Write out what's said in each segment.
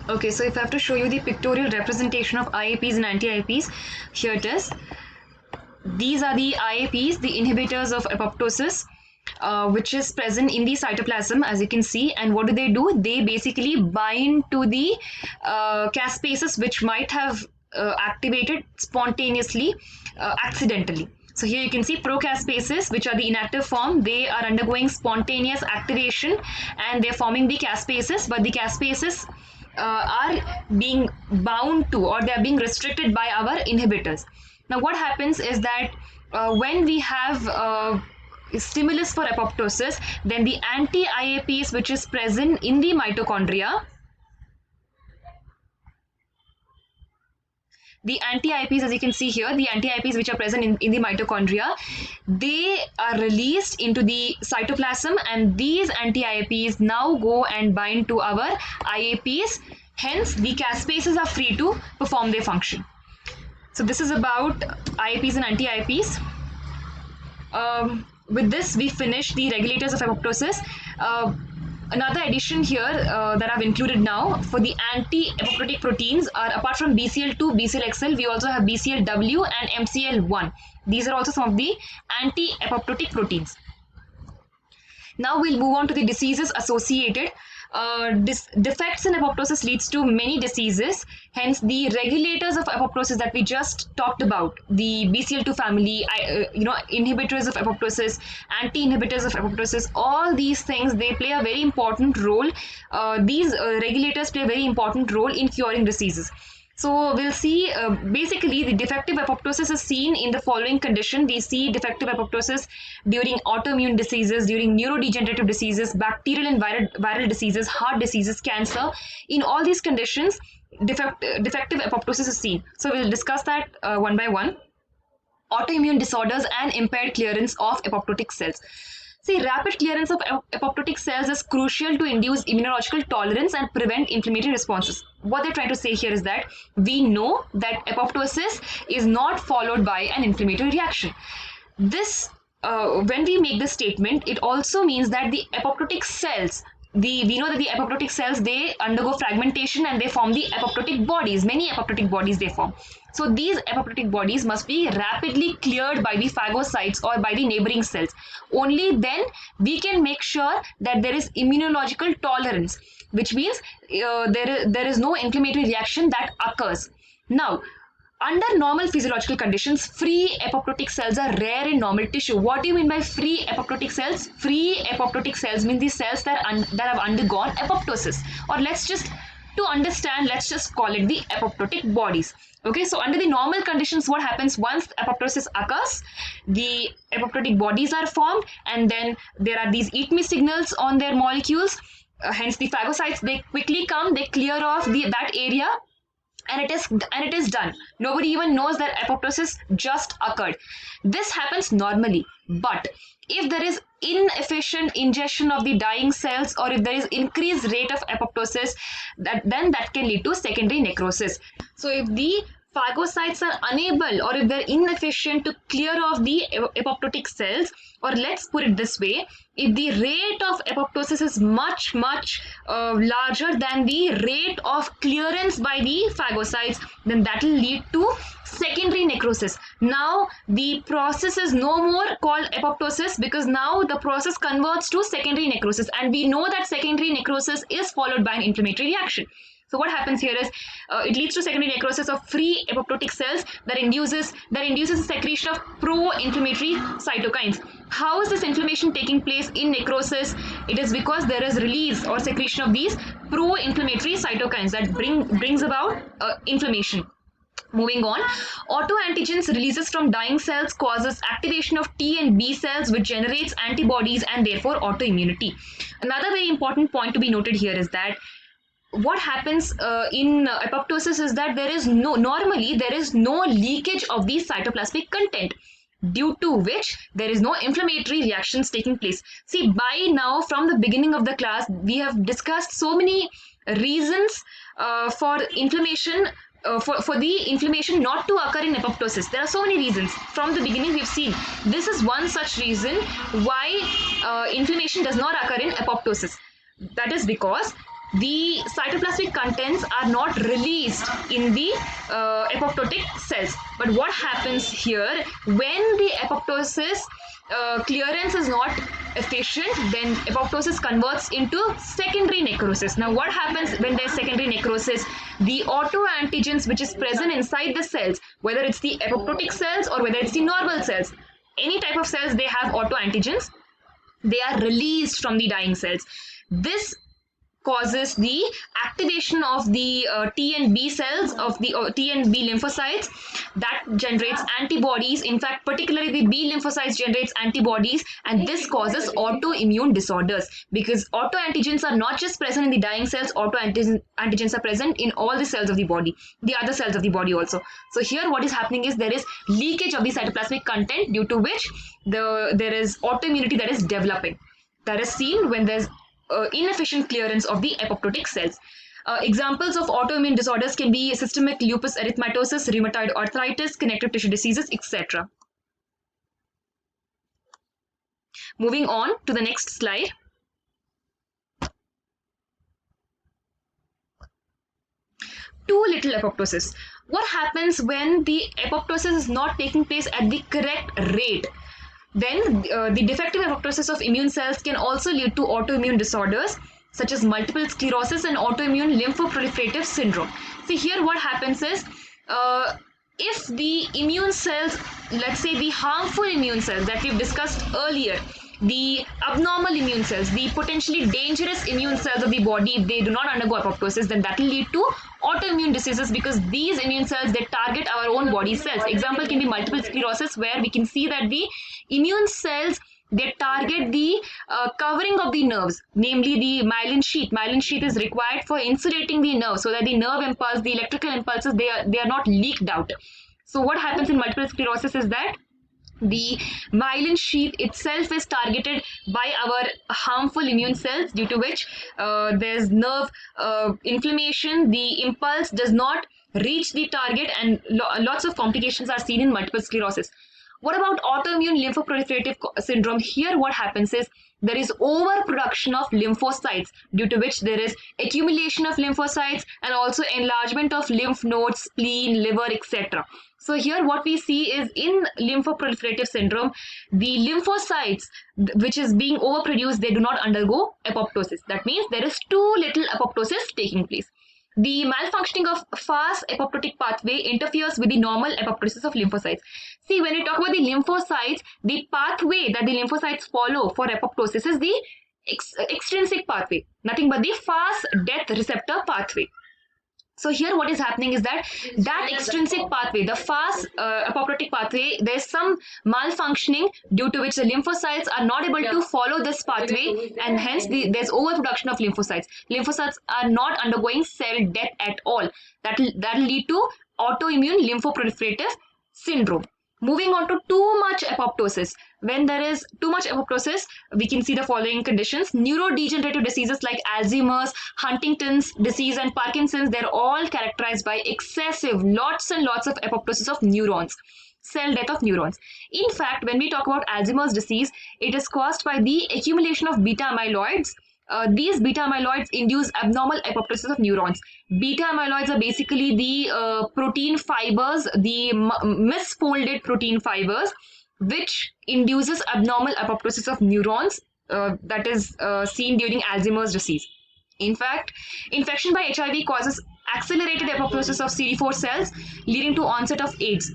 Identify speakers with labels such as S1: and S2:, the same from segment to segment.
S1: Okay, so if I have to show you the pictorial representation of IAPs and anti-IAPs, here it is. These are the IAPs, the inhibitors of apoptosis, which is present in the cytoplasm, as you can see. And what do? They basically bind to the caspases which might have activated spontaneously, accidentally. So here you can see procaspases, which are the inactive form. They are undergoing spontaneous activation and they're forming the caspases, but the caspases are being bound to, or they are being restricted by our inhibitors. Now, what happens is that when we have stimulus for apoptosis, then the anti-IAPs, which is present in the mitochondria, the anti-IAPs, as you can see here, the anti-IAPs which are present in the mitochondria, they are released into the cytoplasm, and these anti-IAPs now go and bind to our IAPs. Hence, the caspases are free to perform their function. So this is about IAPs and anti-IAPs. With this, we finish the regulators of apoptosis. Another addition here that I've included now for the anti-apoptotic proteins are, apart from BCL2, BCLXL, we also have BCLW and MCL1. These are also some of the anti-apoptotic proteins. Now we'll move on to the diseases associated. Defects in apoptosis leads to many diseases. Hence, the regulators of apoptosis that we just talked about, the BCL2 family, inhibitors of apoptosis, anti-inhibitors of apoptosis, all these things, they play a very important role. These regulators play a very important role in curing diseases. So we'll see basically the defective apoptosis is seen in the following condition. We see defective apoptosis during autoimmune diseases, during neurodegenerative diseases, bacterial and viral diseases, heart diseases, cancer. In all these conditions, defective apoptosis is seen. So we'll discuss that one by one. Autoimmune disorders and impaired clearance of apoptotic cells. See, rapid clearance of apoptotic cells is crucial to induce immunological tolerance and prevent inflammatory responses. What they're trying to say here is that we know that apoptosis is not followed by an inflammatory reaction. This, when we make this statement, it also means that the apoptotic cells, we know that the apoptotic cells, they undergo fragmentation and they form the apoptotic bodies. Many apoptotic bodies they form. So these apoptotic bodies must be rapidly cleared by the phagocytes or by the neighboring cells. Only then we can make sure that there is immunological tolerance, which means there is no inflammatory reaction that occurs. Now, under normal physiological conditions, free apoptotic cells are rare in normal tissue. What do you mean by free apoptotic cells? Free apoptotic cells mean the cells that have undergone apoptosis. Or let's just call it the apoptotic bodies. Okay, so under the normal conditions, what happens once apoptosis occurs? The apoptotic bodies are formed, and then there are these eat me signals on their molecules. Hence, the phagocytes, they quickly come, they clear off that area, and it is done. Nobody even knows that apoptosis just occurred. This happens normally, but if there is inefficient ingestion of the dying cells, or if there is increased rate of apoptosis, then that can lead to secondary necrosis. So if the phagocytes are unable, or if they're inefficient to clear off the apoptotic cells, or let's put it this way, if the rate of apoptosis is much larger than the rate of clearance by the phagocytes, then that will lead to secondary necrosis. Now the process is no more called apoptosis, because now the process converts to secondary necrosis, and we know that secondary necrosis is followed by an inflammatory reaction. So what happens here is it leads to secondary necrosis of free apoptotic cells that induces the secretion of pro-inflammatory cytokines. How is this inflammation taking place in necrosis? It is because there is release or secretion of these pro-inflammatory cytokines that brings about inflammation. Moving on, autoantigens releases from dying cells causes activation of T and B cells, which generates antibodies and therefore autoimmunity. Another very important point to be noted here is that what happens in apoptosis is that normally there is no leakage of the cytoplasmic content, due to which there is no inflammatory reactions taking place. See, by now, from the beginning of the class, we have discussed so many reasons for inflammation, for the inflammation not to occur in apoptosis. There are so many reasons. From the beginning, we've seen this is one such reason why inflammation does not occur in apoptosis. That is because the cytoplasmic contents are not released in the apoptotic cells. But what happens here, when the apoptosis clearance is not efficient, then apoptosis converts into secondary necrosis. Now what happens when there's secondary necrosis? The autoantigens which is present inside the cells, whether it's the apoptotic cells or whether it's the normal cells, any type of cells, they have autoantigens, they are released from the dying cells. This causes the activation of the T and B cells, of the T and B lymphocytes, that generates antibodies. In fact, particularly the B lymphocytes generates antibodies, and this causes autoimmune disorders, because autoantigens are not just present in the dying cells, autoantigens are present in all the cells of the body, the other cells of the body also. So here what is happening is there is leakage of the cytoplasmic content, due to which there is autoimmunity that is developing. That is seen when there's inefficient clearance of the apoptotic cells. Examples of autoimmune disorders can be systemic lupus erythematosus, rheumatoid arthritis, connective tissue diseases, etc. Moving on to the next slide. Too little apoptosis. What happens when the apoptosis is not taking place at the correct rate? Then the defective apoptosis of immune cells can also lead to autoimmune disorders such as multiple sclerosis and autoimmune lymphoproliferative syndrome. See, here what happens is, if the immune cells, let's say the harmful immune cells that we've discussed earlier, the abnormal immune cells, the potentially dangerous immune cells of the body, if they do not undergo apoptosis, then that will lead to autoimmune diseases, because these immune cells, they target our own body cells. Example can be multiple sclerosis, where we can see that the immune cells, they target the covering of the nerves, namely the myelin sheath. Myelin sheath is required for insulating the nerve, so that the nerve impulse, the electrical impulses, they are not leaked out. So what happens in multiple sclerosis is that the myelin sheath itself is targeted by our harmful immune cells, due to which there's nerve inflammation, the impulse does not reach the target, and lots of complications are seen in multiple sclerosis. What about autoimmune lymphoproliferative syndrome? Here what happens is there is overproduction of lymphocytes, due to which there is accumulation of lymphocytes and also enlargement of lymph nodes, spleen, liver, etc. So here what we see is, in lymphoproliferative syndrome, the lymphocytes which is being overproduced, they do not undergo apoptosis. That means there is too little apoptosis taking place. The malfunctioning of fast apoptotic pathway interferes with the normal apoptosis of lymphocytes. See, when we talk about the lymphocytes, the pathway that the lymphocytes follow for apoptosis is the extrinsic pathway, nothing but the fast death receptor pathway. So here what is happening is that extrinsic pathway, the fast apoptotic pathway, there's some malfunctioning, due to which the lymphocytes are not able to follow this pathway, and hence there's overproduction of lymphocytes. Lymphocytes are not undergoing cell death at all. That will lead to autoimmune lymphoproliferative syndrome. Moving on to too much apoptosis. When there is too much apoptosis, we can see the following conditions. Neurodegenerative diseases like Alzheimer's, Huntington's disease, and Parkinson's, they're all characterized by excessive, lots and lots of apoptosis of neurons, cell death of neurons. In fact, when we talk about Alzheimer's disease, it is caused by the accumulation of beta amyloids. These beta amyloids induce abnormal apoptosis of neurons. Beta amyloids are basically the protein fibers, the misfolded protein fibers, which induces abnormal apoptosis of neurons, that is seen during Alzheimer's disease. In fact, infection by HIV causes accelerated apoptosis of CD4 cells, leading to onset of AIDS.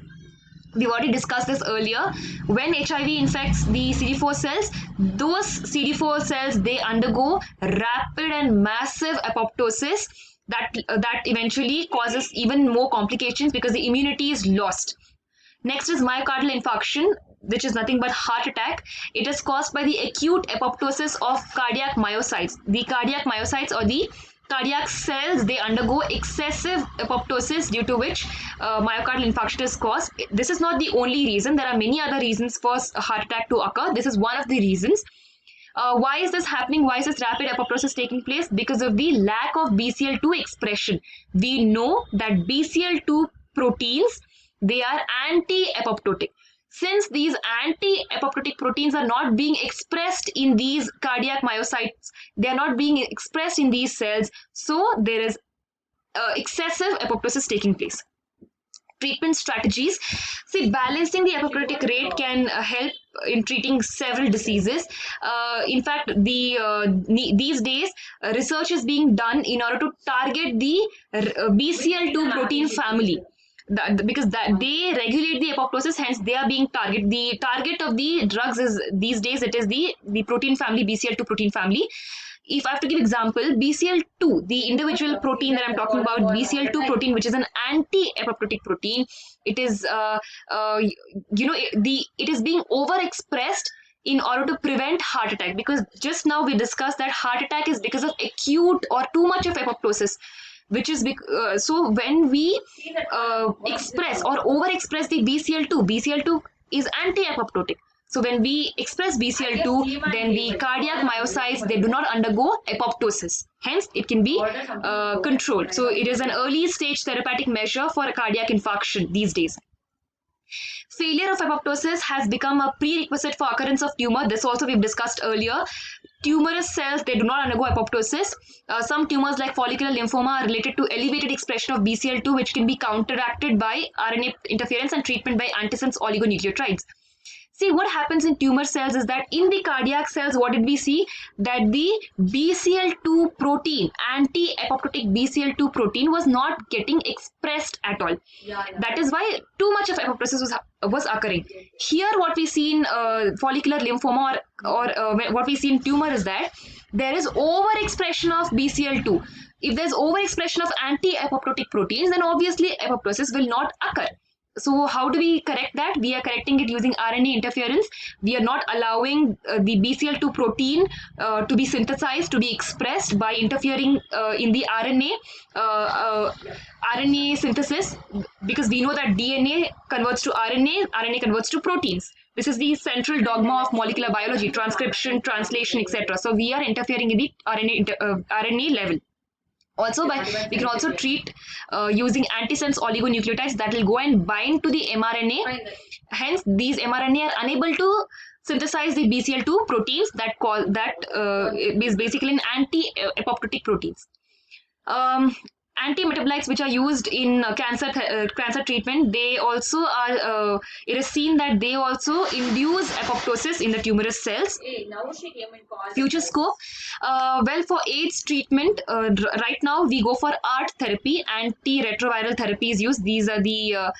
S1: We've already discussed this earlier. When HIV infects the CD4 cells, those CD4 cells, they undergo rapid and massive apoptosis that eventually causes even more complications, because the immunity is lost. Next is myocardial infarction, which is nothing but heart attack. It is caused by the acute apoptosis of cardiac myocytes. The cardiac myocytes, or the cardiac cells, they undergo excessive apoptosis, due to which myocardial infarction is caused. This is not the only reason. There are many other reasons for a heart attack to occur. This is one of the reasons. Why is this happening? Why is this rapid apoptosis taking place? Because of the lack of BCL2 expression. We know that BCL2 proteins, they are anti-apoptotic. Since these anti-apoptotic proteins are not being expressed in these cardiac myocytes, they are not being expressed in these cells, so there is excessive apoptosis taking place. Treatment strategies. See, balancing the apoptotic rate can help in treating several diseases. In fact, these days, research is being done in order to target the BCL2 protein family. Because they regulate the apoptosis, hence they are being targeted. The target of the drugs is these days it is the protein family, BCL2 protein family. If I have to give example, BCL2, the individual protein that I'm talking about, BCL2 protein, which is an anti-apoptotic protein, it is it is being overexpressed in order to prevent heart attack, because just now we discussed that heart attack is because of acute or too much of apoptosis, which is so when we express or overexpress the BCL2 is anti-apoptotic. So when we express BCL2, then the cardiac myocytes, they do not undergo apoptosis. Hence, it can be controlled. So it is an early stage therapeutic measure for a cardiac infarction these days. Failure of apoptosis has become a prerequisite for occurrence of tumor. This also we've discussed earlier. Tumorous cells, they do not undergo apoptosis. Some tumors like follicular lymphoma are related to elevated expression of BCL2, which can be counteracted by RNA interference and treatment by antisense oligonucleotides. See, what happens in tumor cells is that in the cardiac cells, what did we see? That the BCL2 protein, anti-apoptotic BCL2 protein, was not getting expressed at all. That is why too much of apoptosis was occurring. Here, what we see in follicular lymphoma or what we see in tumor is that there is overexpression of BCL2. If there's overexpression of anti-apoptotic proteins, then obviously apoptosis will not occur. So how do we correct that? We are correcting it using RNA interference. We are not allowing the BCL2 protein to be synthesized, to be expressed by interfering in the RNA synthesis, because we know that DNA converts to RNA converts to proteins. This is the central dogma of molecular biology: transcription, translation, etc. So we are interfering in the RNA level. Also, we can also treat using antisense oligonucleotides that will go and bind to the mRNA. Hence, these mRNA are unable to synthesize the BCL2 proteins is basically an anti-apoptotic proteins. Antimetabolites which are used in cancer treatment, they also are. It is seen that they also induce apoptosis in the tumorous cells. Future scope. Well, for AIDS treatment, right now we go for ART therapy, antiretroviral therapy is used. These are the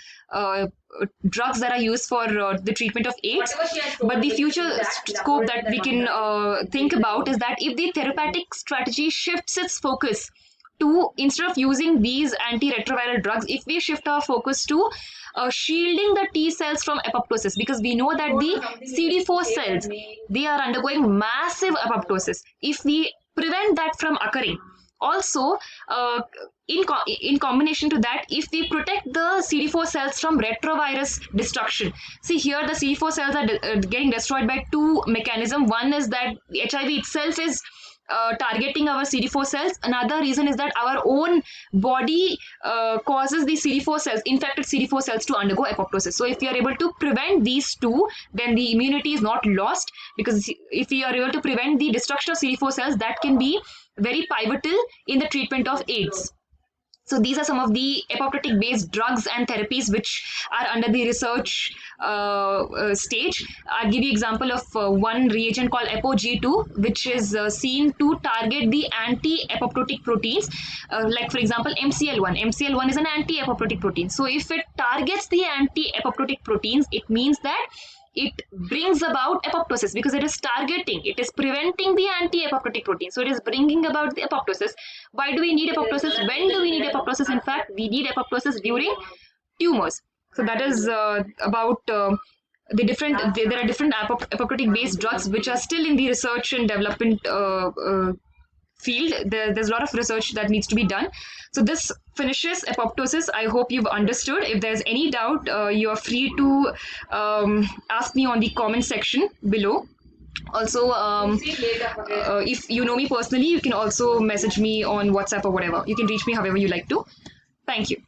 S1: drugs that are used for the treatment of AIDS. But the future scope that we can think about is that if the therapeutic strategy shifts its focus to, instead of using these antiretroviral drugs, if we shift our focus to shielding the T cells from apoptosis, because we know that the CD4 cells, they are undergoing massive apoptosis. If we prevent that from occurring, also in combination to that, if we protect the CD4 cells from retrovirus destruction. See, here the CD4 cells are getting destroyed by two mechanisms. One is that HIV itself is targeting our CD4 cells. Another reason is that our own body causes the CD4 cells, infected CD4 cells, to undergo apoptosis. So if we are able to prevent these two, then the immunity is not lost, because if we are able to prevent the destruction of CD4 cells, that can be very pivotal in the treatment of AIDS. So these are some of the apoptotic based drugs and therapies which are under the research stage. I'll give you example of one reagent called ApoG2, which is seen to target the anti-apoptotic proteins. Like for example, MCL1. MCL1 is an anti-apoptotic protein. So if it targets the anti-apoptotic proteins, it means that it brings about apoptosis, because it is targeting, it is preventing the anti-apoptotic protein. So it is bringing about the apoptosis. Why do we need apoptosis? When do we need apoptosis? In fact, we need apoptosis during tumors. So that is about the different, there are different apoptotic based drugs which are still in the research and development field. There's a lot of research that needs to be done. So this finishes apoptosis. I hope you've understood. If there's any doubt, you are free to ask me on the comment section below. Also, if you know me personally, you can also message me on WhatsApp or whatever. You can reach me however you like to. Thank you.